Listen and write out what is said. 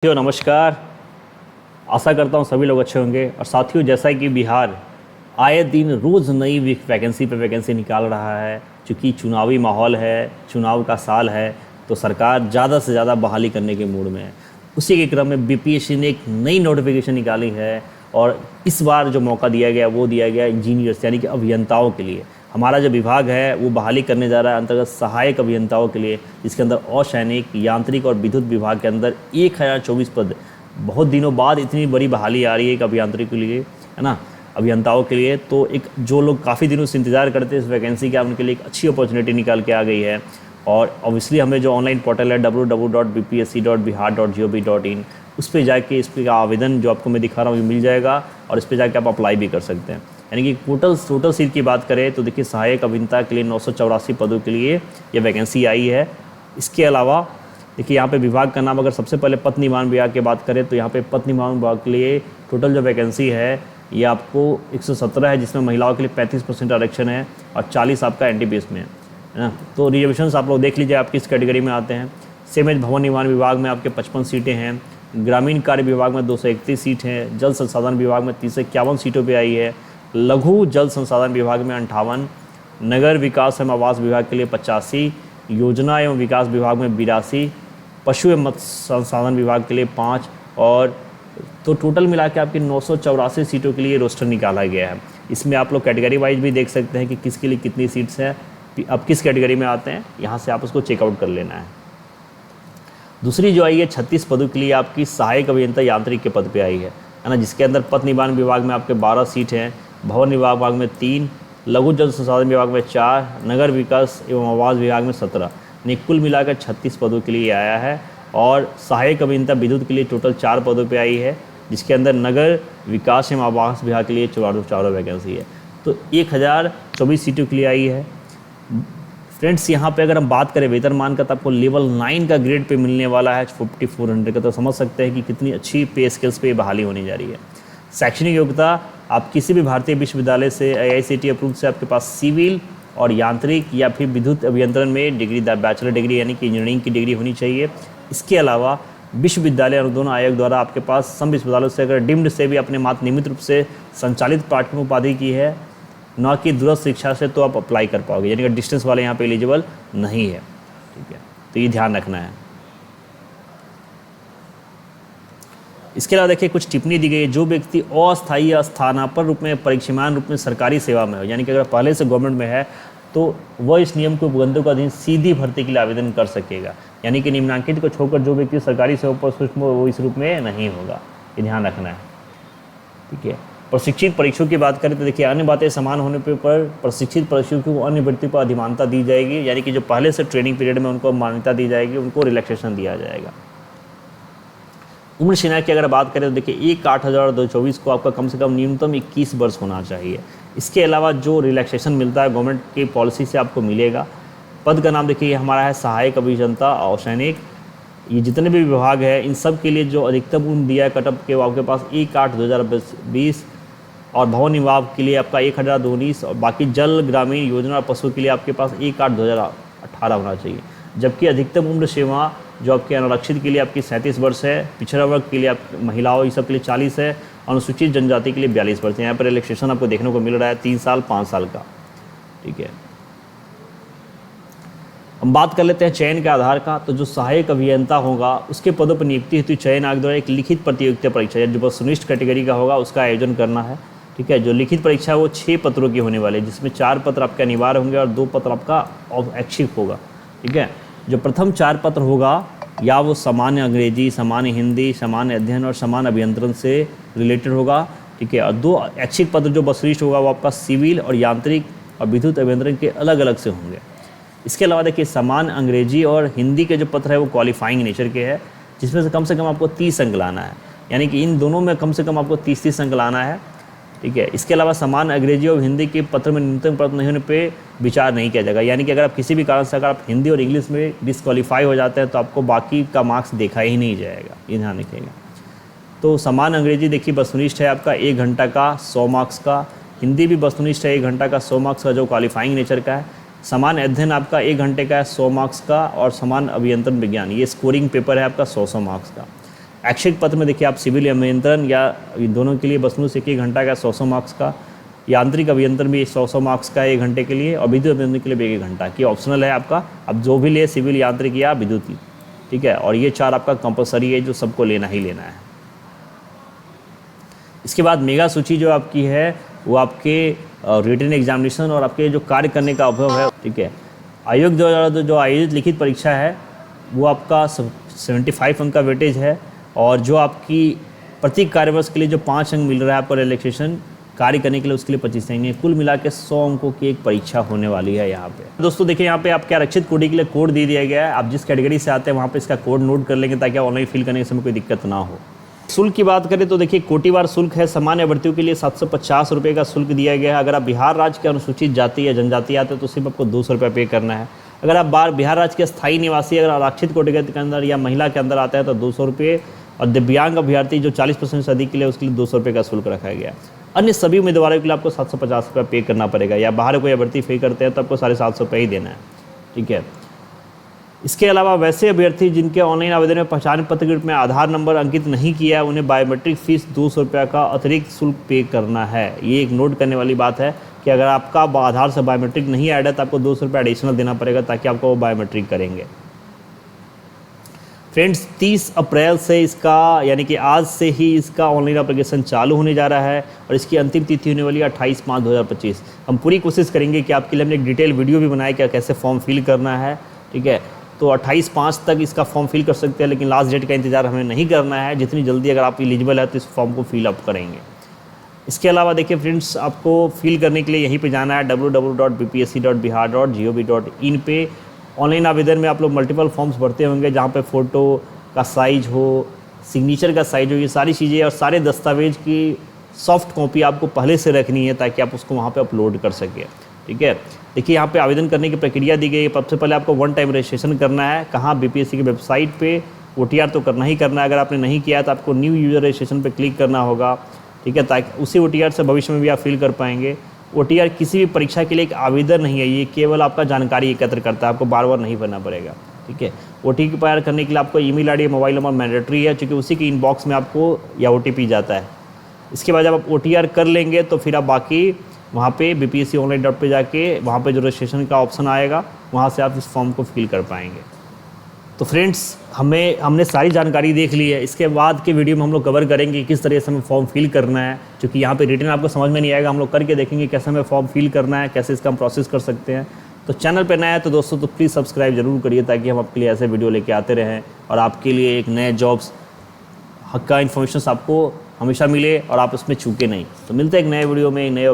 साथियों नमस्कार। आशा करता हूँ सभी लोग अच्छे होंगे। और साथियों, जैसा कि बिहार आए दिन रोज़ नई वैकेंसी पे वैकेंसी निकाल रहा है, चूँकि चुनावी माहौल है, चुनाव का साल है, तो सरकार ज़्यादा से ज़्यादा बहाली करने के मूड में है। उसी के क्रम में बीपीएससी ने एक नई नोटिफिकेशन निकाली है और इस बार जो मौका दिया गया वो दिया गया इंजीनियर्स यानी कि अभियंताओं के लिए। हमारा जो विभाग है वो बहाली करने जा रहा है अंतर्गत सहायक अभियंताओं के लिए, जिसके अंदर असैनिक, यांत्रिक और विद्युत विभाग के अंदर 1024 पद। बहुत दिनों बाद इतनी बड़ी बहाली आ रही है एक अभियांत्रिक के लिए, है ना, अभियंताओं के लिए। तो एक जो लोग काफ़ी दिनों से इंतजार करते हैं इस वैकेंसी का, उनके लिए एक अच्छी अपॉर्चुनिटी निकाल के आ गई है। और ऑब्वियसली हमें जो ऑनलाइन पोर्टल है www.bpsc.bihar.gov.in उस पर जाके इस पर आवेदन जो आपको मैं दिखा रहा हूँ ये मिल जाएगा और इस पर जाके आप अप्लाई भी कर सकते हैं। यानी कि टोटल सीट की बात करें तो देखिए सहायक अभियंता के लिए 984 पदों के लिए ये वैकेंसी आई है। इसके अलावा देखिए यहाँ पे विभाग का नाम, अगर सबसे पहले पथ निर्माण विभाग की बात करें तो यहाँ पे पथ निर्माण विभाग के लिए टोटल जो वैकेंसी है ये आपको 117 है, जिसमें महिलाओं के लिए 35% आरक्षण है और 40 आपका एनटीपीएस में है ना। तो रिजर्वेशन आप लोग देख लीजिए आप किस कैटेगरी में आते हैं। सेमेज भवन निर्माण विभाग में आपके 55 सीटें हैं, ग्रामीण कार्य विभाग में 231 सीट हैं, जल संसाधन विभाग में 351 सीटों पर आई है, लघु जल संसाधन विभाग में 58, नगर विकास एवं आवास विभाग के लिए 85, योजना एवं विकास विभाग में 82, पशु एवं मत्स्य संसाधन विभाग के लिए 5 और तो टोटल मिला के आपके 984 सीटों के लिए रोस्टर निकाला गया है। इसमें आप लोग कैटेगरी वाइज भी देख सकते हैं कि किसके लिए कितनी सीट्स हैं, अब किस कैटेगरी में आते हैं, यहाँ से आप उसको चेकआउट कर लेना है। दूसरी जो आई है 36 पदों के लिए आपकी सहायक अभियंता यांत्रिक के पद पे आई है ना, जिसके अंदर पथ निर्माण विभाग में आपके 12 सीट हैं, भवन विभाग में 3, लघु जल संसाधन विभाग में 4, नगर विकास एवं आवास विभाग में 17, यानी कुल मिलाकर 36 पदों के लिए आया है। और सहायक अभियंता विद्युत के लिए टोटल 4 पदों पे आई है, जिसके अंदर नगर विकास एवं आवास विभाग के लिए 4 वैकेंसी है। तो 1024 सीटों के लिए आई है। फ्रेंड्स, यहाँ पे अगर हम बात करें वेतनमान का तो आपको लेवल 9 का ग्रेड पे मिलने वाला है 5400 का। तो समझ सकते हैं कि कितनी अच्छी पे स्केल्स पे बहाली होने जा रही है। शैक्षणिक योग्यता आप किसी भी भारतीय विश्वविद्यालय से आईआईसीटी अप्रूव से आपके पास सिविल और यांत्रिक या फिर विद्युत अभियंत्रण में डिग्री, बैचलर डिग्री यानी कि इंजीनियरिंग की डिग्री होनी चाहिए। इसके अलावा विश्वविद्यालय अनुदान आयोग द्वारा आपके पास सम विश्वविद्यालयों से अगर डिम्ड से भी अपने मात्र नियमित रूप से संचालित पाठ्यक्रम उपाधि की है, न कि दूरस्थ शिक्षा से, तो आप अप्लाई कर पाओगे, यानी कि डिस्टेंस वाले यहाँ पे एलिजिबल नहीं है। ठीक है, तो ये ध्यान रखना है। इसके अलावा देखिए कुछ टिप्पणी दी गई है, जो व्यक्ति अस्थायी या स्थानापन्न रूप में परीक्षमान रूप में सरकारी सेवा में हो, यानी कि अगर पहले से गवर्नमेंट में है तो वह इस नियम के उपबंधों का अधीन सीधी भर्ती के लिए आवेदन कर सकेगा। यानी कि निम्नांकित को छोड़कर जो व्यक्ति सरकारी सेवा पर सूक्ष्म वो इस रूप में नहीं होगा, ये ध्यान रखना है। ठीक है, प्रशिक्षित परीक्षकों की बात करें तो देखिए अन्य बातें समान होने पर प्रशिक्षित परीक्षकों को अन्य वृत्ति पर अधिमानता दी जाएगी, यानी कि जो पहले से ट्रेनिंग पीरियड में उनको मान्यता दी जाएगी, उनको रिलैक्सेशन दिया जाएगा। उम्र सीमा की अगर बात करें तो देखिए 1/8/2024 को आपका कम से कम न्यूनतम 21 वर्ष होना चाहिए। इसके अलावा जो रिलैक्सेशन मिलता है गवर्नमेंट की पॉलिसी से आपको मिलेगा। पद का नाम देखिए हमारा है सहायक अभियंता और सैनिक। ये जितने भी विभाग है इन सब के लिए जो अधिकतम उम्र दिया है कटअप के, वो आपके पास 1/8/2020 और भवन विभाग के लिए आपका 1/2019 और बाकी जल, ग्रामीण, योजना और पशु के लिए आपके पास 1/8/2018 होना चाहिए। जबकि अधिकतम उम्र सीमा जो आपके अनारक्षित के लिए आपकी 37 वर्ष है, पिछड़ा वर्ग के लिए आप महिलाओं ये सब के लिए 40 है, अनुसूचित जनजाति के लिए 42 वर्ष है। यहाँ पर रिलैक्सेशन आपको देखने को मिल रहा है 3 साल 5 साल का। ठीक है, हम बात कर लेते हैं चयन के आधार का। तो जो सहायक अभियंता होगा उसके पदों पर नियुक्ति हेतु चयन आयोग द्वारा एक लिखित प्रतियोगिता परीक्षा, जो वस्तुनिष्ठ कैटेगरी का होगा उसका आयोजन करना है। ठीक है, जो लिखित परीक्षा है वो 6 पत्रों की होने वाली है, जिसमें 4 पत्र आपके अनिवार्य होंगे और 2 पत्र आपका ऐच्छिक होगा। ठीक है, जो प्रथम 4 पत्र होगा या वो सामान्य अंग्रेजी, सामान्य हिंदी, सामान्य अध्ययन और सामान्य अभियंत्रण से रिलेटेड होगा। ठीक है, और 2 ऐच्छिक पत्र जो वस्तुनिष्ठ होगा वो आपका सिविल और यांत्रिक और विद्युत अभियंत्रण के अलग अलग से होंगे। इसके अलावा देखिए सामान्य अंग्रेजी और हिंदी के जो पत्र है वो क्वालिफाइंग नेचर के है, जिसमें से कम आपको 30 अंक लाना है, यानी कि इन दोनों में कम से कम आपको 30 अंक लाना है। ठीक है, इसके अलावा सामान्य अंग्रेजी और हिंदी के पत्र में न्यूनतम पत्र नहीं होने पे विचार नहीं किया जाएगा, यानी कि अगर आप किसी भी कारण से अगर आप हिंदी और इंग्लिश में डिस्क्वालीफाई हो जाते हैं तो आपको बाकी का मार्क्स देखा ही नहीं जाएगा, ये ध्यान रखिएगा। तो सामान्य अंग्रेजी देखिए वस्तुनिष्ठ है आपका 1 घंटा का 100 मार्क्स का, हिंदी भी वस्तुनिष्ठ है 1 घंटा का 100 मार्क्स का जो क्वालिफाइंग नेचर का है, सामान्य अध्ययन आपका 1 घंटे का है 100 मार्क्स का, और सामान्य अभियंत्रण विज्ञान ये स्कोरिंग पेपर है आपका 100 मार्क्स का। ऐच्छिक पत्र में देखिए आप सिविल अभियंत्रण या दोनों के लिए बसनू से 1 घंटा का 100 मार्क्स का, यांत्रिक अभियंत्रण भी 100 मार्क्स का 1 घंटे के लिए, और विद्युत अभियंत्रण के लिए भी 1 घंटा की ऑप्शनल है आपका। अब जो भी ले, सिविल, यांत्रिक या विद्युत, ठीक है। और ये 4 आपका कंपलसरी है जो सबको लेना ही लेना है। इसके बाद मेगा सूची जो आपकी है वो आपके रिटन एग्जामिनेशन और आपके जो कार्य करने का अनुभव है, ठीक है। आयोग द्वारा जो आयोजित लिखित परीक्षा है वो आपका 75 अंक का वेटेज है, और जो आपकी प्रति कार्यवर्ष के लिए जो 5 अंक मिल रहा है आपको रिलैक्सेशन कार्य करने के लिए, उसके लिए 25 अंक है। कुल मिला के 100 अंकों की एक परीक्षा होने वाली है यहाँ पे। दोस्तों देखिए यहाँ पे आपके आरक्षित कोटि के लिए कोड दे दिया गया है। आप जिस कैटेगरी से आते हैं वहाँ पे इसका कोड नोट कर लेंगे ताकि ऑनलाइन फिल करने के समय कोई दिक्कत ना हो। शुल्क की बात करें तो देखिए कोटिवार शुल्क है। सामान्य अभ्यर्थियों के लिए 750 रुपये का शुल्क दिया गया है। अगर आप बिहार राज्य के अनुसूचित जाति या जनजाति आते हैं तो सिर्फ आपको 200 रुपये पे करना है। अगर आप बिहार राज्य के स्थायी निवासी अगर आरक्षित कोटि के अंदर या महिला के अंदर आते हैं तो 200 रुपये, और दिव्यांग अभ्यर्थी जो 40% से अधिक के लिए उसके लिए 200 रुपये का शुल्क रखा गया। अन्य सभी उम्मीदवारों के लिए आपको 750 रुपये पे करना पड़ेगा, या बाहर कोई अभ्यर्थी पे करते हैं तो आपको 750 रुपये ही देना है, ठीक है। इसके अलावा वैसे अभ्यर्थी जिनके ऑनलाइन आवेदन में पहचान पत्र के रूप में आधार नंबर अंकित नहीं किया है, उन्हें बायोमेट्रिक फीस 200 रुपये का अतिरिक्त शुल्क पे करना है। ये एक नोट करने वाली बात है कि अगर आपका आधार से बायोमेट्रिक नहीं ऐड है तो आपको 200 रुपये एडिशनल देना पड़ेगा ताकि आपको वो बायोमेट्रिक करेंगे। फ्रेंड्स 30 अप्रैल से इसका, यानी कि आज से ही इसका ऑनलाइन एप्लीकेशन चालू होने जा रहा है, और इसकी अंतिम तिथि होने वाली है 28 मार्च 2025। हम पूरी कोशिश करेंगे कि आपके लिए हमने एक डिटेल वीडियो भी बनाया कि कैसे फॉर्म फिल करना है, ठीक है। तो 28/5 तक इसका फॉर्म फिल कर सकते हैं, लेकिन लास्ट डेट का इंतजार हमें नहीं करना है। जितनी जल्दी अगर आप एलिजिबल है तो इस फॉर्म को फिल अप करेंगे। इसके अलावा देखिए फ्रेंड्स, आपको फिल करने के लिए यहीं पे जाना है www.bpsc.bihar.gov.in पे। ऑनलाइन आवेदन में आप लोग मल्टीपल फॉर्म्स भरते होंगे जहाँ पे फ़ोटो का साइज हो, सिग्नेचर का साइज हो, ये सारी चीज़ें और सारे दस्तावेज की सॉफ्ट कॉपी आपको पहले से रखनी है ताकि आप उसको वहाँ पे अपलोड कर सकें, ठीक है। देखिए यहाँ पे आवेदन करने की प्रक्रिया दी गई है। सबसे पहले आपको 1 टाइम रजिस्ट्रेशन करना है। कहाँ? बीपीएससी की वेबसाइट पे। OTR तो करना ही करना है। अगर आपने नहीं किया तो आपको न्यू यूज़र रजिस्ट्रेशन पे क्लिक करना होगा, ठीक है, ताकि उसी OTR से भविष्य में भी आप फिल कर पाएंगे। OTR किसी भी परीक्षा के लिए एक आवेदन नहीं है, ये केवल आपका जानकारी एकत्र करता है, आपको बार बार नहीं भरना पड़ेगा, ठीक है। OTR करने के लिए आपको email ID, mobile number mandatory है, क्योंकि उसी के इनबॉक्स में आपको या OTP जाता है। इसके बाद जब आप OTR कर लेंगे तो फिर आप बाकी वहाँ पे BPSC ऑनलाइन डॉट पे जाके वहाँ पे जो रजिस्ट्रेशन का ऑप्शन आएगा वहाँ से आप इस फॉर्म को फिल कर पाएंगे। तो फ्रेंड्स हमने सारी जानकारी देख ली है। इसके बाद के वीडियो में हम लोग कवर करेंगे किस तरह से हमें फॉर्म फिल करना है, क्योंकि यहाँ पे रिटन आपको समझ में नहीं आएगा। हम लोग करके देखेंगे कैसे हमें फॉर्म फिल करना है, कैसे इसका हम प्रोसेस कर सकते हैं। तो चैनल पर नया है तो दोस्तों तो प्लीज़ सब्सक्राइब जरूर करिए ताकि हम आपके लिए ऐसे वीडियो लेके आते रहें और आपके लिए एक नए जॉब्स हक का इन्फॉर्मेशन आपको हमेशा मिले और आप उसमें चूके नहीं। तो मिलते हैं एक नए वीडियो में, एक नए